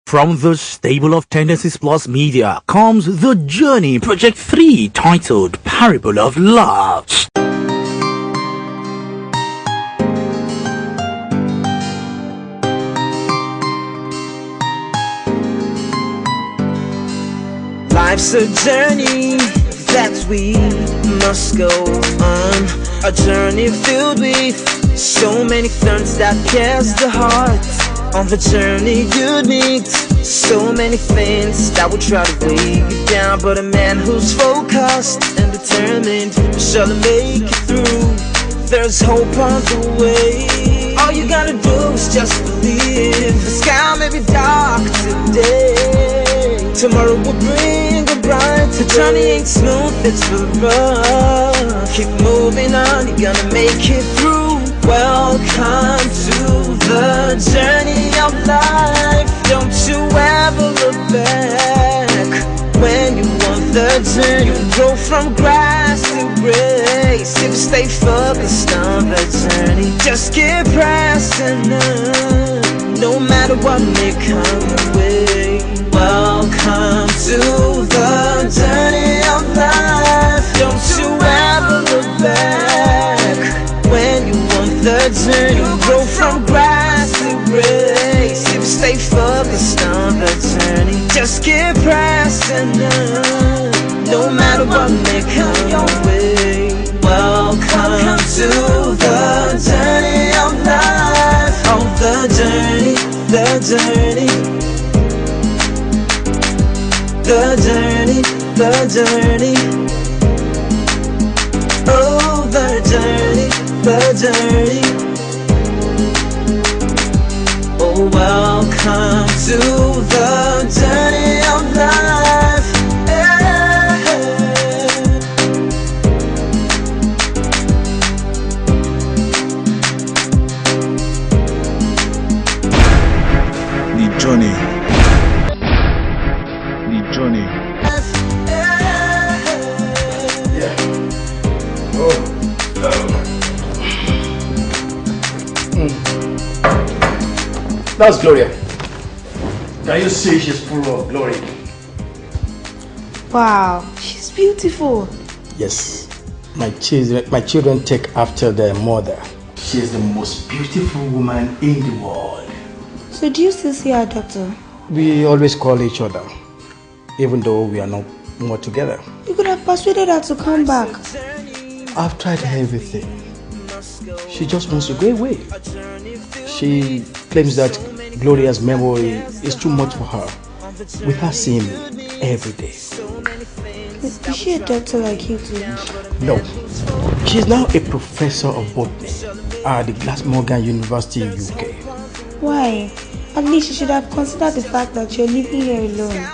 From the stable of Tendencies Plus Media comes The Journey Project 3 titled Parable of Love. Life's a journey that we must go on, a journey filled with so many turns that pierce the heart. On the journey you'd meet so many things that will try to weigh you down, but a man who's focused and determined shall make it through. There's hope on the way. All you gotta do is just believe. The sky may be dark today, tomorrow will bring a bright. The journey ain't smooth, it's rough. Keep moving on, you're gonna make it through. Welcome to the journey of life. Don't you ever look back. When you want the journey, you grow from grass to grace. If you stay focused on the journey, just keep pressing on, no matter what may come your way. Welcome to the journey of life. Don't you ever look back. When you want the journey, you grow from grass to grace. If you stay focused on the journey, just keep pressing on, no matter what may come your way. Welcome to the journey of life. Oh, the journey, the journey, the journey, the journey. Oh, the journey, the journey. Oh, welcome to the journey of life. The journey. The journey. Yeah. Oh. That's Gloria. Can you see she's full of glory? Wow, she's beautiful. Yes. My children take after their mother. She is the most beautiful woman in the world. So do you still see her, doctor? We always call each other, even though we are not more together. You could have persuaded her to come back. I've tried everything. She just wants to go away. She claims that Gloria's memory is too much for her, with her seeing me every day. Is she a doctor like you too? No. She's now a professor of botany at the Glastonbury University in UK. Why? At least you should have considered the fact that you're living here alone.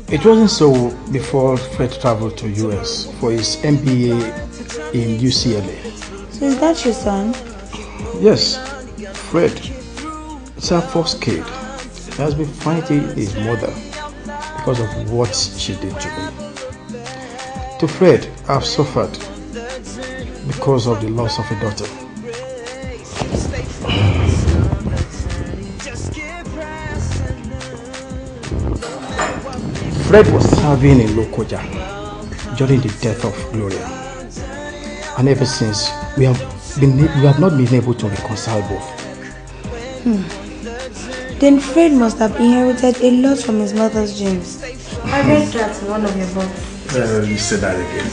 It wasn't so before Fred traveled to US for his MBA in UCLA. So is that your son? Yes, Fred. It's our first kid. He has been fighting his mother because of what she did to me. To Fred, I've suffered because of the loss of a daughter. Fred was serving in Lokoja during the death of Gloria, and ever since we have not been able to reconcile both. Then Fred must have inherited a lot from his mother's genes. I read that in one of your books. You said that again.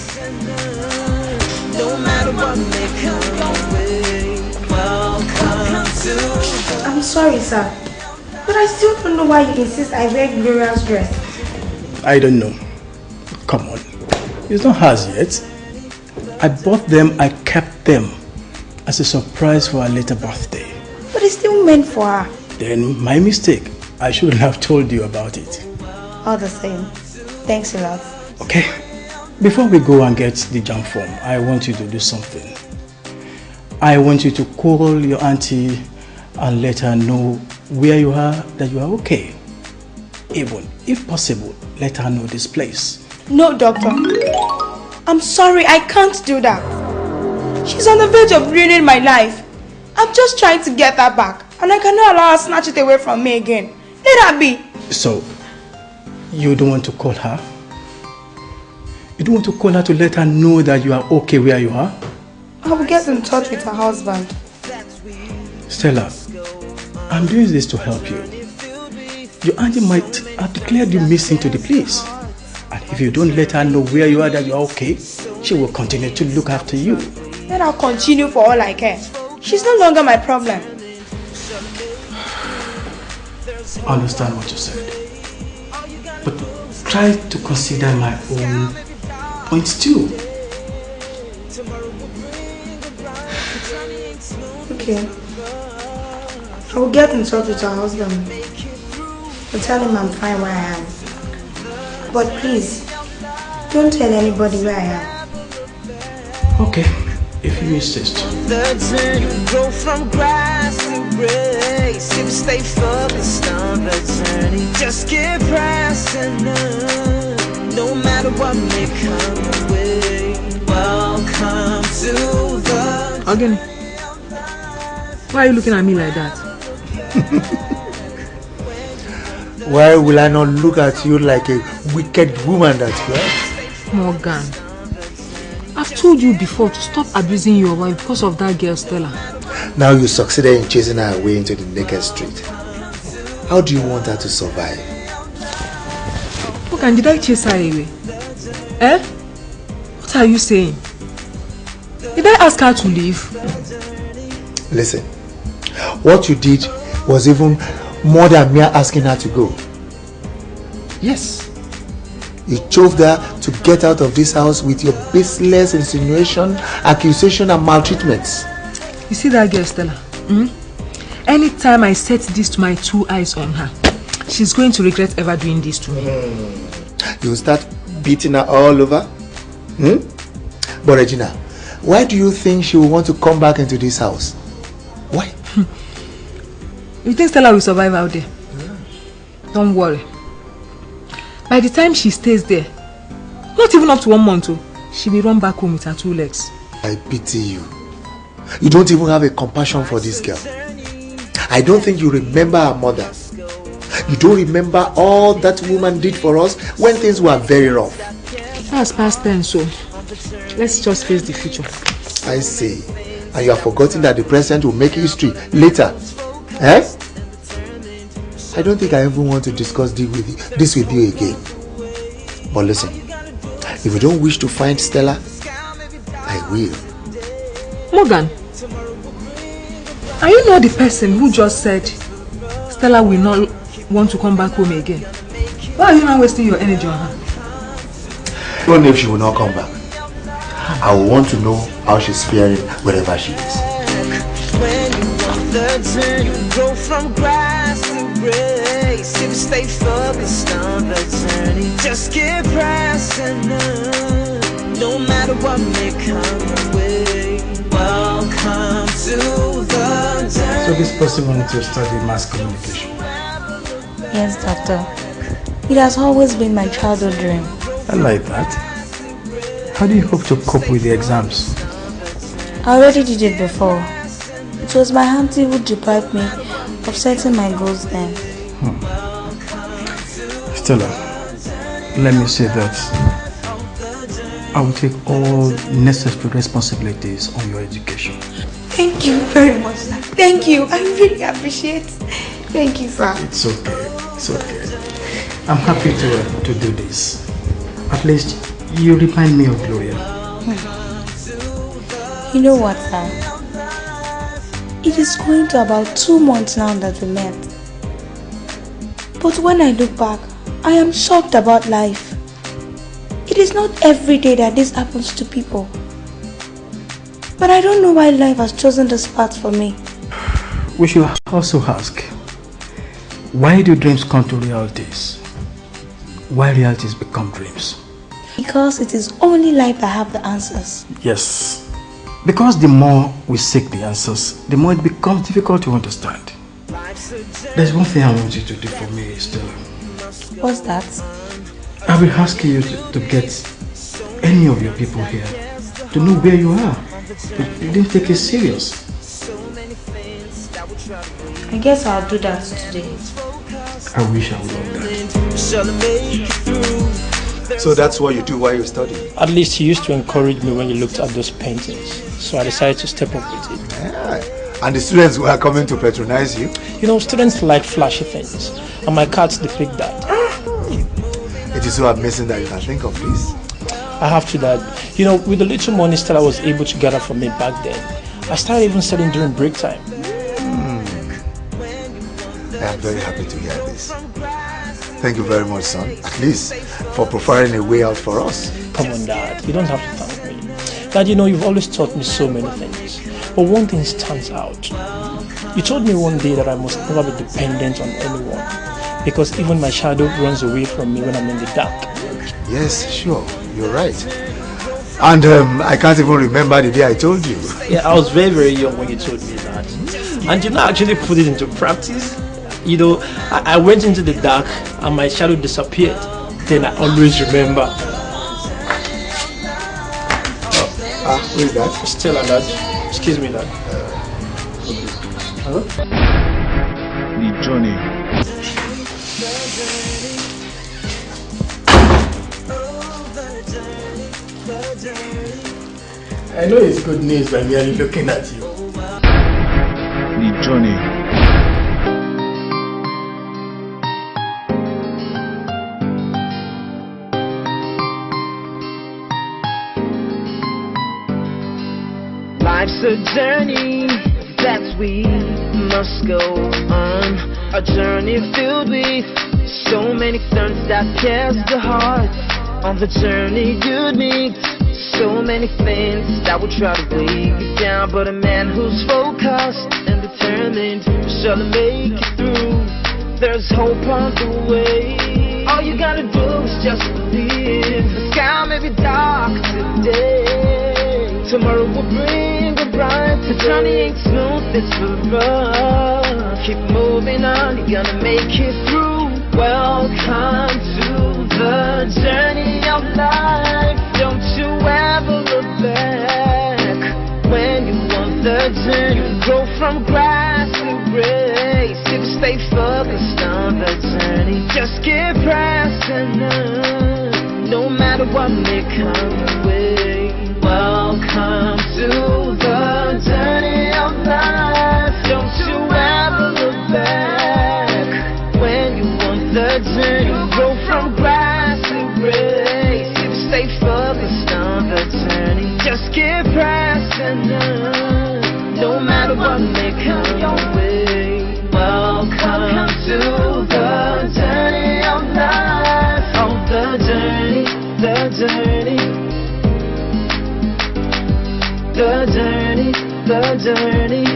I'm sorry, sir, but I still don't know why you insist I wear Gloria's dress. I don't know. Come on. It's not hers yet. I bought them, I kept them as a surprise for her later birthday. But it's still meant for her. Then my mistake. I shouldn't have told you about it. All the same. Thanks a lot. Okay. Before we go and get the jam form, I want you to do something. I want you to call your auntie and let her know where you are, that you are okay. Even, if possible, let her know this place. No, doctor. I'm sorry, I can't do that. She's on the verge of ruining my life. I'm just trying to get her back, and I cannot allow her to snatch it away from me again. Let her be. So, you don't want to call her? You don't want to call her to let her know that you are okay where you are? I will get in touch with her husband. Stella, I'm doing this to help you. Your auntie might have declared you missing to the police. And if you don't let her know where you are, that you are okay, she will continue to look after you. Then I'll continue for all I care. She's no longer my problem. I understand what you said. But try to consider my own points too. Okay. I will get in touch with her husband and tell him I'm fine where I am. But please, don't tell anybody where I am. Okay, if you insist. The journey, go from grass to grace. If you stay focused on the journey, just keep pressing on. No matter what may come your way. Welcome to the... Again, why are you looking at me like that? Why will I not look at you like a wicked woman that you are? Morgan, I've told you before to stop abusing your wife because of that girl Stella. Now you succeeded in chasing her away into the naked street. How do you want her to survive? Morgan, did I chase her away? Eh? What are you saying? Did I ask her to leave? Listen, what you did was even more than mere asking her to go. Yes. You chose her to get out of this house with your baseless insinuation, accusation and maltreatments. You see that girl Stella? Anytime I set this to my two eyes on her, she's going to regret ever doing this to me. You will start beating her all over? But Regina, why do you think she will want to come back into this house? Why? You think Stella will survive out there? Don't worry. By the time she stays there, not even up to 1 month, she will run back home with her 2 legs. I pity you. You don't even have a compassion for this girl. I don't think you remember her mother. You don't remember all that woman did for us when things were very rough. That's past tense, so let's just face the future. I see. And you have forgotten that the present will make history later. Eh? I don't think I even want to discuss this with you again. But listen, if you don't wish to find Stella, I will. Morgan, are you not the person who just said Stella will not want to come back home again? Why are you not wasting your energy on her? Even if she will not come back, I will want to know how she's faring wherever she is. When you walk the journey, go from grass to grace. If you stay focused on the journey, just keep pressing on. No matter what may come your way. Welcome to the journey. So this person wanted to study mass communication. Yes, doctor. It has always been my childhood dream. I like that. How do you hope to cope with the exams? I already did it before. It was my auntie who deprived me of setting my goals then. Stella, let me say that I will take all necessary responsibilities on your education. Thank you very much, sir. Thank you. I really appreciate it. Thank you, sir. It's okay. It's okay. I'm happy to do this. At least you remind me of Gloria. You know what, sir? It is going to about 2 months now that we met. But when I look back, I am shocked about life. It is not every day that this happens to people. But I don't know why life has chosen this path for me. We should also ask, why do dreams come to realities? Why realities become dreams? Because it is only life that have the answers. Yes. Because the more we seek the answers, the more it becomes difficult to understand. There's one thing I want you to do for me, Stella. What's that? I will ask you to get any of your people here to know where you are. You didn't take it serious. I guess I'll do that today. I wish I would love that. Shall make it through? So that's what you do while you study? At least he used to encourage me when he looked at those paintings. So I decided to step up with it. Yeah. And the students were coming to patronize you? You know, students like flashy things. And my cards depict that. It is so amazing that you can think of this. I have to that. You know, with the little money Stella was able to gather from me back then, I started even studying during break time. I am very happy to hear this. Thank you very much, son. At least for providing a way out for us. Come on, Dad. You don't have to thank me. Dad, you know, you've always taught me so many things. But one thing stands out. You told me one day that I must never be dependent on anyone. Because even my shadow runs away from me when I'm in the dark. Yes, sure. You're right. And I can't even remember the day I told you. Yeah, I was very, very young when you told me that. And you know, I actually put it into practice. You know, I went into the dark and my shadow disappeared. Then I always remember. Who is that? Stella, Dad. Excuse me, Dad. Hello? The journey. I know it's good news by merely looking at you. The journey. Life's a journey that we must go on. A journey filled with so many turns that tears the heart. On the journey you'd meet so many things that will try to weigh you down. But a man who's focused and determined shall make it through. There's hope on the way. All you gotta do is just believe. The sky may be dark today, tomorrow will bring a bright. The journey ain't smooth, it's rough. Keep moving on, you're gonna make it through. Welcome to the journey of life. Don't you ever look back. When you want the journey, you go from grass to grace. If you stay focused on the journey, just keep pressing on, no matter what may come your way. Welcome to the journey of life. Don't you ever look back. When you want the journey, you go from grass to grace. If you stay focused on the journey, just keep pressing on, no matter what may come your way. Welcome to the journey of life. Oh, the journey, the journey. The journey, the journey.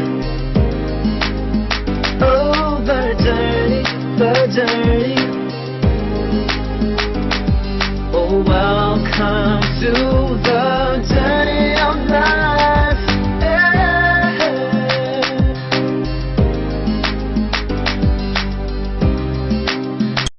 Oh, the journey, the journey. Oh, welcome to the